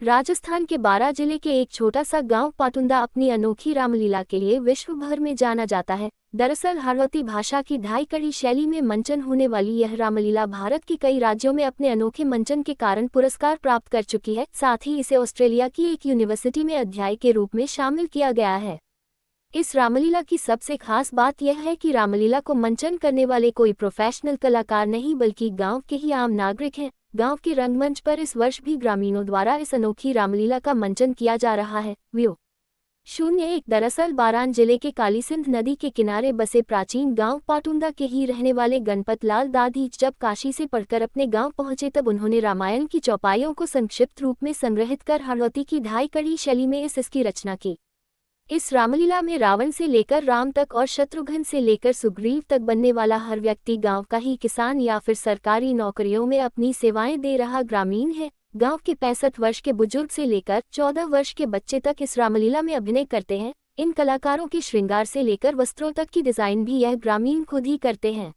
राजस्थान के बारां जिले के एक छोटा सा गांव पाटुंदा अपनी अनोखी रामलीला के लिए विश्व भर में जाना जाता है। दरअसल हाड़ौती भाषा की ढाई कड़ी शैली में मंचन होने वाली यह रामलीला भारत के कई राज्यों में अपने अनोखे मंचन के कारण पुरस्कार प्राप्त कर चुकी है। साथ ही इसे ऑस्ट्रेलिया की एक यूनिवर्सिटी में अध्याय के रूप में शामिल किया गया है। इस रामलीला की सबसे खास बात यह है कि रामलीला को मंचन करने वाले कोई प्रोफेशनल कलाकार नहीं बल्कि गांव के ही आम नागरिक हैं। गांव के रंगमंच पर इस वर्ष भी ग्रामीणों द्वारा इस अनोखी रामलीला का मंचन किया जा रहा है। व्यू 01 दरअसल बारां जिले के कालीसिंध नदी के किनारे बसे प्राचीन गांव पाटुंदा के ही रहने वाले गणपत लाल दादी जब काशी से पढ़कर अपने गांव पहुंचे तब उन्होंने रामायण की चौपाइयों को संक्षिप्त रूप में संग्रहित कर हाड़ौती की ढाई कड़ी शैली में इसकी रचना की। इस रामलीला में रावण से लेकर राम तक और शत्रुघ्न से लेकर सुग्रीव तक बनने वाला हर व्यक्ति गांव का ही किसान या फिर सरकारी नौकरियों में अपनी सेवाएं दे रहा ग्रामीण है। गांव के 65 वर्ष के बुजुर्ग से लेकर 14 वर्ष के बच्चे तक इस रामलीला में अभिनय करते हैं। इन कलाकारों के श्रृंगार से लेकर वस्त्रों तक की डिजाइन भी यह ग्रामीण खुद ही करते हैं।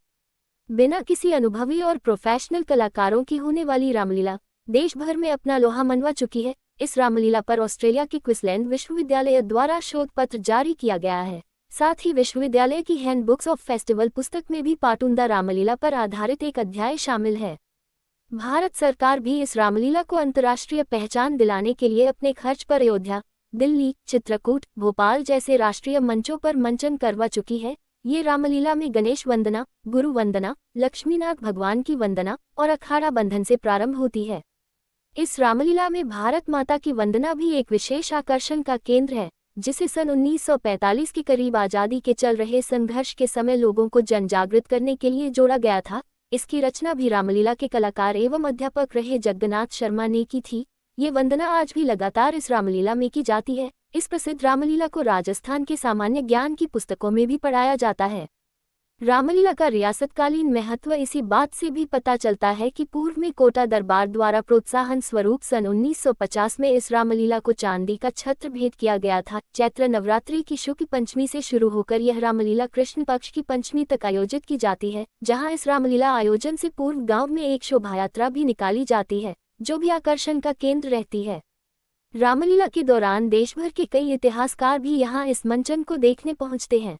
बिना किसी अनुभवी और प्रोफेशनल कलाकारों की होने वाली रामलीला देश भर में अपना लोहा मनवा चुकी है। इस रामलीला पर ऑस्ट्रेलिया के क्वींसलैंड विश्वविद्यालय द्वारा शोध पत्र जारी किया गया है। साथ ही विश्वविद्यालय की हैंडबुक्स ऑफ फेस्टिवल पुस्तक में भी पाटुंदा रामलीला पर आधारित एक अध्याय शामिल है। भारत सरकार भी इस रामलीला को अंतर्राष्ट्रीय पहचान दिलाने के लिए अपने खर्च पर अयोध्या, दिल्ली, चित्रकूट, भोपाल जैसे राष्ट्रीय मंचों पर मंचन करवा चुकी है। ये रामलीला में गणेश वंदना, गुरु वंदना, लक्ष्मीनाथ भगवान की वंदना और अखाड़ा बंधन से प्रारंभ होती है। इस रामलीला में भारत माता की वंदना भी एक विशेष आकर्षण का केंद्र है, जिसे सन 1945 के करीब आज़ादी के चल रहे संघर्ष के समय लोगों को जनजागृत करने के लिए जोड़ा गया था। इसकी रचना भी रामलीला के कलाकार एवं अध्यापक रहे जगन्नाथ शर्मा ने की थी। ये वंदना आज भी लगातार इस रामलीला में की जाती है। इस प्रसिद्ध रामलीला को राजस्थान के सामान्य ज्ञान की पुस्तकों में भी पढ़ाया जाता है। रामलीला का रियासतकालीन महत्व इसी बात से भी पता चलता है कि पूर्व में कोटा दरबार द्वारा प्रोत्साहन स्वरूप सन 1950 में इस रामलीला को चांदी का छत्र भेंट किया गया था। चैत्र नवरात्रि की शुक्ल पंचमी से शुरू होकर यह रामलीला कृष्ण पक्ष की पंचमी तक आयोजित की जाती है, जहां इस रामलीला आयोजन से पूर्व गांव में एक शोभायात्रा भी निकाली जाती है, जो भी आकर्षण का केंद्र रहती है। रामलीला के दौरान देश भर के कई इतिहासकार भी यहाँ इस मंचन को देखने पहुँचते हैं।